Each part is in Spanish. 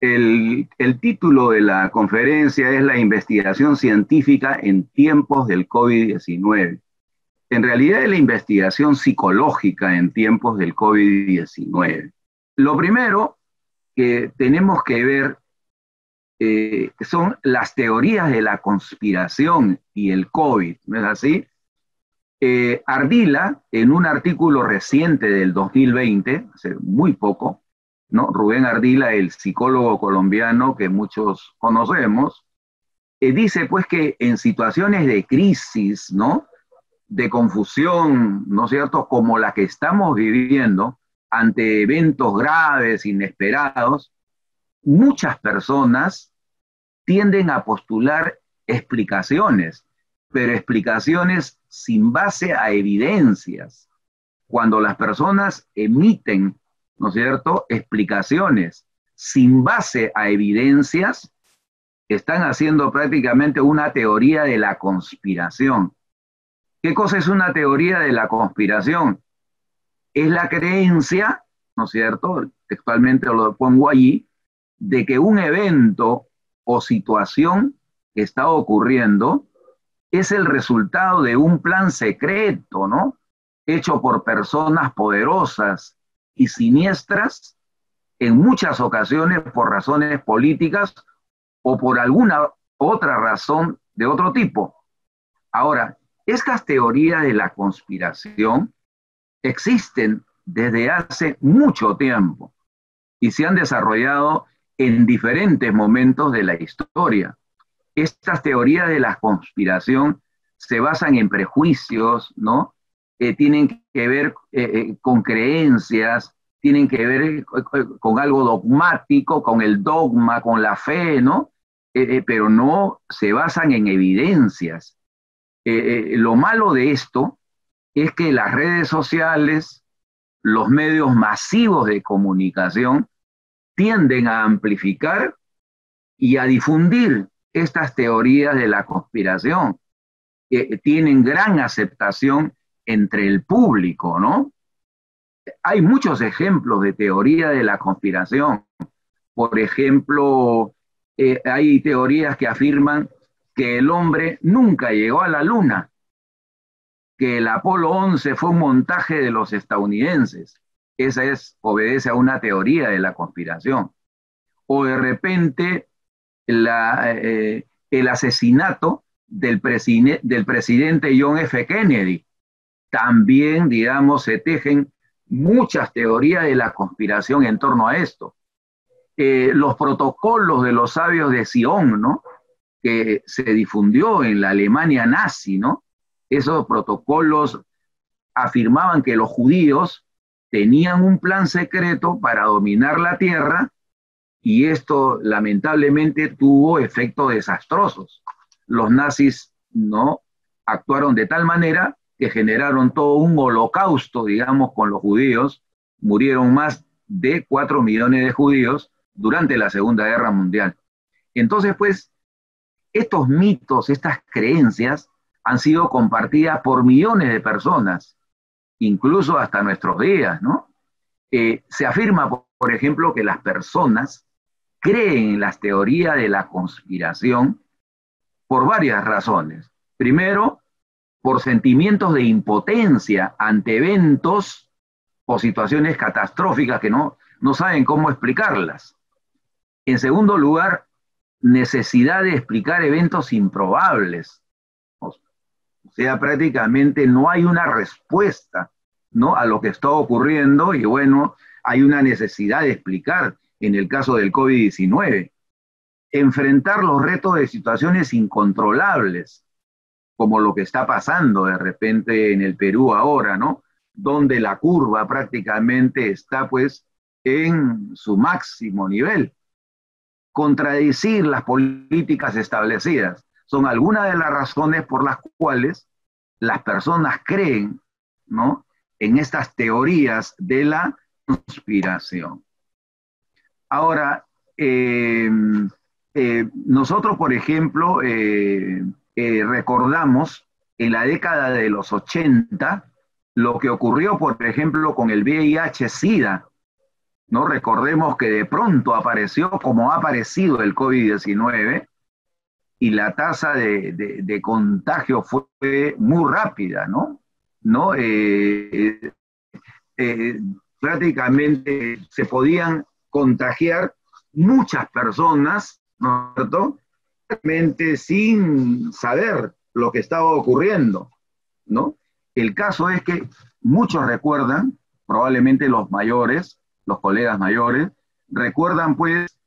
El título de la conferencia es La investigación científica en tiempos del COVID-19. En realidad es la investigación psicológica en tiempos del COVID-19. Lo primero que tenemos que ver son las teorías de la conspiración y el COVID, ¿no es así? Ardila, en un artículo reciente del 2020, hace muy poco, ¿no? Rubén Ardila, el psicólogo colombiano que muchos conocemos, dice pues que en situaciones de crisis, ¿no? De confusión, ¿no es cierto?, como la que estamos viviendo, ante eventos graves, inesperados, muchas personas tienden a postular explicaciones, pero explicaciones sin base a evidencias. Cuando las personas emiten, ¿no es cierto?, explicaciones sin base a evidencias, están haciendo prácticamente una teoría de la conspiración. ¿Qué cosa es una teoría de la conspiración? Es la creencia, ¿no es cierto?, textualmente lo pongo allí, de que un evento o situación que está ocurriendo es el resultado de un plan secreto, ¿no? Hecho por personas poderosas y siniestras, en muchas ocasiones por razones políticas o por alguna otra razón de otro tipo. Ahora, estas teorías de la conspiración existen desde hace mucho tiempo y se han desarrollado en diferentes momentos de la historia. Estas teorías de la conspiración se basan en prejuicios, ¿no? Tienen que ver con creencias, tienen que ver con algo dogmático, con el dogma, con la fe, ¿no? Pero no se basan en evidencias. Lo malo de esto es que las redes sociales, los medios masivos de comunicación, tienden a amplificar y a difundir estas teorías de la conspiración, que tienen gran aceptación entre el público, ¿no? Hay muchos ejemplos de teoría de la conspiración. Por ejemplo, hay teorías que afirman que el hombre nunca llegó a la luna, que el Apolo 11 fue un montaje de los estadounidenses. Obedece a una teoría de la conspiración. O de repente el asesinato del presidente John F. Kennedy. También, digamos, se tejen muchas teorías de la conspiración en torno a esto. Los protocolos de los sabios de Sion, ¿no?, que se difundió en la Alemania nazi, ¿no? Esos protocolos afirmaban que los judíos tenían un plan secreto para dominar la tierra, y esto lamentablemente tuvo efectos desastrosos. Los nazis no actuaron de tal manera que generaron todo un holocausto, digamos, con los judíos. Murieron más de 4 millones de judíos durante la Segunda Guerra Mundial. Entonces, pues, estos mitos, estas creencias han sido compartidas por millones de personas, incluso hasta nuestros días, ¿no? Se afirma, por ejemplo, que las personas creen en las teorías de la conspiración por varias razones. Primero, por sentimientos de impotencia ante eventos o situaciones catastróficas que no saben cómo explicarlas. En segundo lugar, necesidad de explicar eventos improbables. O sea, prácticamente no hay una respuesta, ¿no?, a lo que está ocurriendo, y bueno, hay una necesidad de explicar. En el caso del COVID-19, enfrentar los retos de situaciones incontrolables, como lo que está pasando de repente en el Perú ahora, ¿no?, donde la curva prácticamente está pues en su máximo nivel. Contradecir las políticas establecidas son algunas de las razones por las cuales las personas creen, ¿no?, en estas teorías de la conspiración. Ahora, nosotros, por ejemplo, recordamos en la década de los 80 lo que ocurrió, por ejemplo, con el VIH-Sida, ¿no? Recordemos que de pronto apareció como ha aparecido el COVID-19 y la tasa de contagio fue muy rápida, ¿no? ¿No? Eh, Prácticamente se podían contagiar muchas personas, ¿no es cierto? Realmente sin saber lo que estaba ocurriendo, ¿no? El caso es que muchos recuerdan, probablemente los mayores, los colegas mayores, recuerdan pues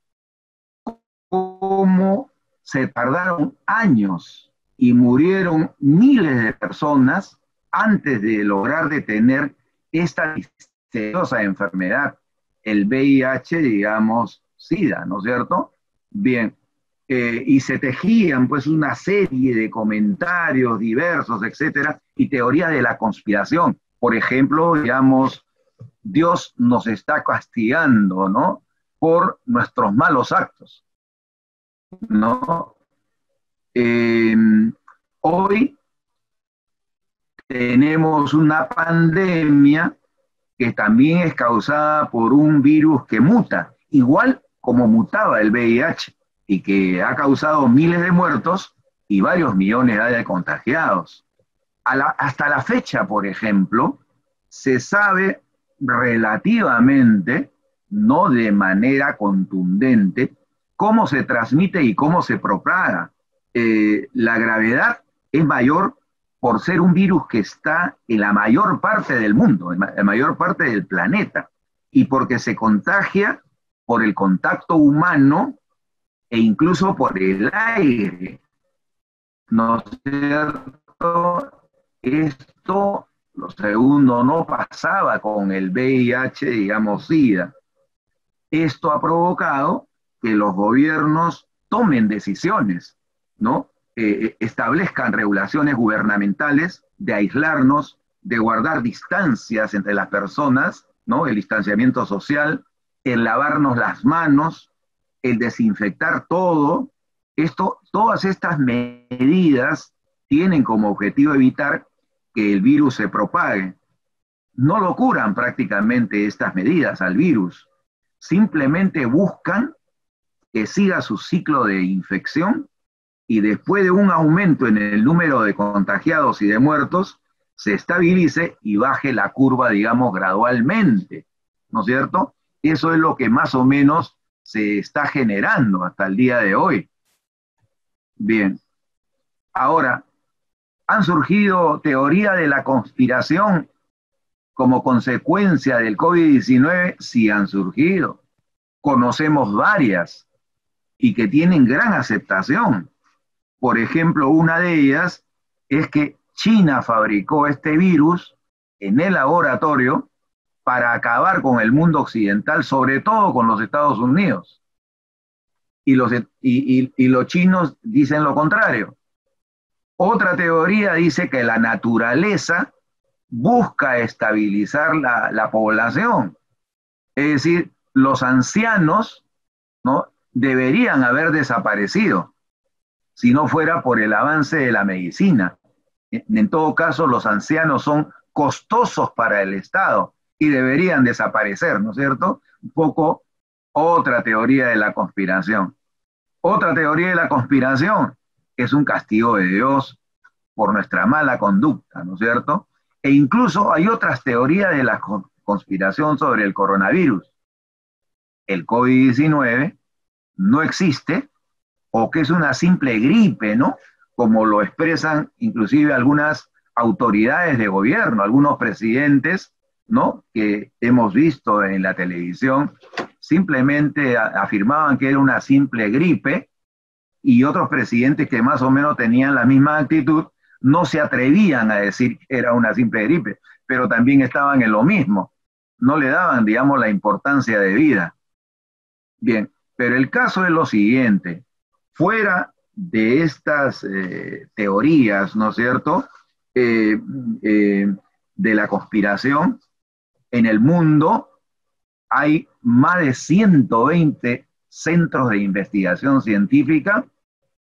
cómo se tardaron años y murieron miles de personas antes de lograr detener esta misteriosa enfermedad, el VIH, digamos, SIDA, ¿no es cierto? Bien, y se tejían pues una serie de comentarios diversos, etcétera, y teorías de la conspiración. Por ejemplo, digamos, Dios nos está castigando, ¿no? Por nuestros malos actos, ¿no? Eh, Hoy tenemos una pandemia que también es causada por un virus que muta, igual como mutaba el VIH, y que ha causado miles de muertos y varios millones de contagiados. Hasta la fecha, por ejemplo, se sabe relativamente, no de manera contundente, cómo se transmite y cómo se propaga. La gravedad es mayor por ser un virus que está en la mayor parte del mundo, en la mayor parte del planeta, y porque se contagia por el contacto humano e incluso por el aire. ¿No es cierto? Esto, lo segundo, no pasaba con el VIH, digamos, SIDA. Esto ha provocado que los gobiernos tomen decisiones, ¿no? Establezcan regulaciones gubernamentales de aislarnos, de guardar distancias entre las personas, ¿no? El distanciamiento social, el lavarnos las manos, el desinfectar todo. Todas estas medidas tienen como objetivo evitar que el virus se propague. No lo curan prácticamente estas medidas al virus, simplemente buscan que siga su ciclo de infección y después de un aumento en el número de contagiados y de muertos, se estabilice y baje la curva, digamos, gradualmente, ¿no es cierto? Eso es lo que más o menos se está generando hasta el día de hoy. Bien, ahora, ¿han surgido teorías de la conspiración como consecuencia del COVID-19? Sí han surgido. Conocemos varias y que tienen gran aceptación. Por ejemplo, una de ellas es que China fabricó este virus en el laboratorio para acabar con el mundo occidental, sobre todo con los Estados Unidos. Y los chinos dicen lo contrario. Otra teoría dice que la naturaleza busca estabilizar la población. Es decir, los ancianos, ¿no? Deberían haber desaparecido si no fuera por el avance de la medicina. En todo caso, los ancianos son costosos para el Estado y deberían desaparecer, ¿no es cierto? Un poco otra teoría de la conspiración. Otra teoría de la conspiración es un castigo de Dios por nuestra mala conducta, ¿no es cierto? E incluso hay otras teorías de la conspiración sobre el coronavirus. El COVID-19 no existe o que es una simple gripe, ¿no? Como lo expresan inclusive algunas autoridades de gobierno, algunos presidentes, ¿no? Que hemos visto en la televisión, simplemente afirmaban que era una simple gripe y otros presidentes que más o menos tenían la misma actitud no se atrevían a decir que era una simple gripe, pero también estaban en lo mismo, no le daban, digamos, la importancia de vida. Bien, pero el caso es lo siguiente, fuera de estas teorías, ¿no es cierto?, eh, de la conspiración, en el mundo hay más de 120 centros de investigación científica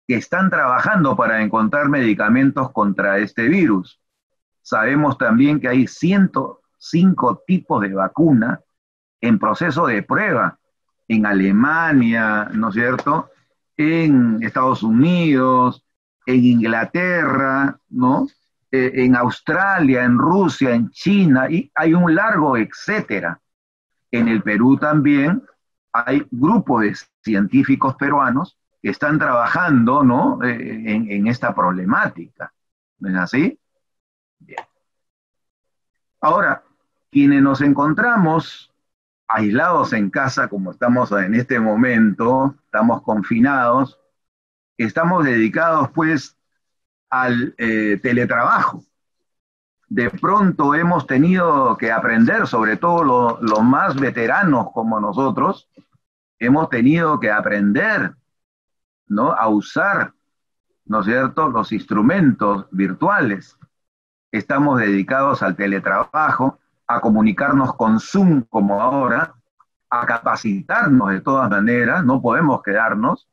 que están trabajando para encontrar medicamentos contra este virus. Sabemos también que hay 105 tipos de vacuna en proceso de prueba, en Alemania, ¿no es cierto?, en Estados Unidos, en Inglaterra, ¿no?, en Australia, en Rusia, en China, y hay un largo etcétera. En el Perú también hay grupos de científicos peruanos que están trabajando, ¿no?, en esta problemática. ¿No es así? Bien. Ahora, quienes nos encontramos aislados en casa, como estamos en este momento, estamos confinados, estamos dedicados pues al teletrabajo. De pronto hemos tenido que aprender, sobre todo los más veteranos como nosotros, hemos tenido que aprender, ¿no?, a usar, ¿no es cierto?, los instrumentos virtuales. Estamos dedicados al teletrabajo, a comunicarnos con Zoom como ahora, a capacitarnos de todas maneras, no podemos quedarnos,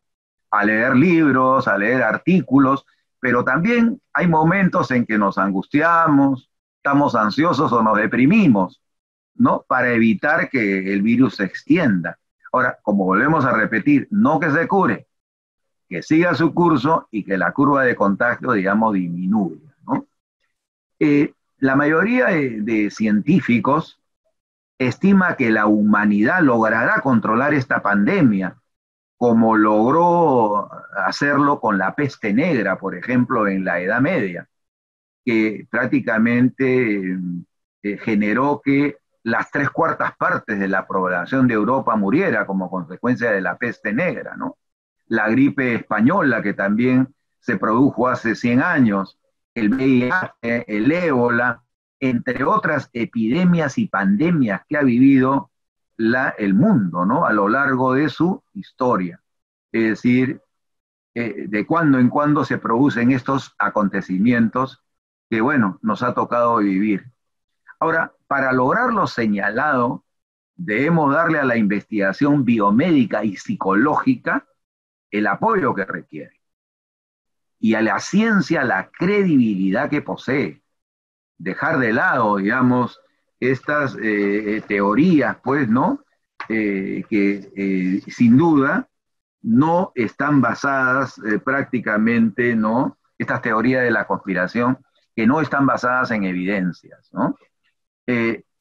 a leer libros, a leer artículos, pero también hay momentos en que nos angustiamos, estamos ansiosos o nos deprimimos, ¿no?, para evitar que el virus se extienda. Ahora, como volvemos a repetir, no que se cure, que siga su curso y que la curva de contagio, digamos, disminuya, ¿no? La mayoría de científicos estima que la humanidad logrará controlar esta pandemia, como logró hacerlo con la peste negra, por ejemplo, en la Edad Media, que prácticamente generó que las 3/4 de la población de Europa muriera como consecuencia de la peste negra, ¿no? La gripe española, que también se produjo hace 100 años, el VIH, el ébola, entre otras epidemias y pandemias que ha vivido el mundo, ¿no?, a lo largo de su historia. Es decir, de cuando en cuando se producen estos acontecimientos que, bueno, nos ha tocado vivir. Ahora, para lograr lo señalado, debemos darle a la investigación biomédica y psicológica el apoyo que requiere y a la ciencia la credibilidad que posee. Dejar de lado, digamos, estas teorías, pues, ¿no?, que sin duda no están basadas prácticamente, ¿no?, estas teorías de la conspiración que no están basadas en evidencias, ¿no?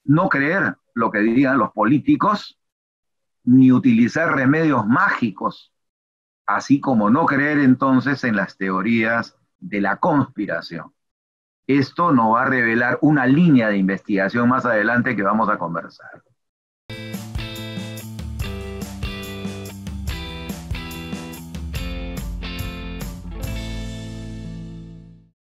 No creer lo que digan los políticos, ni utilizar remedios mágicos, así como no creer entonces en las teorías de la conspiración. Esto nos va a revelar una línea de investigación más adelante que vamos a conversar.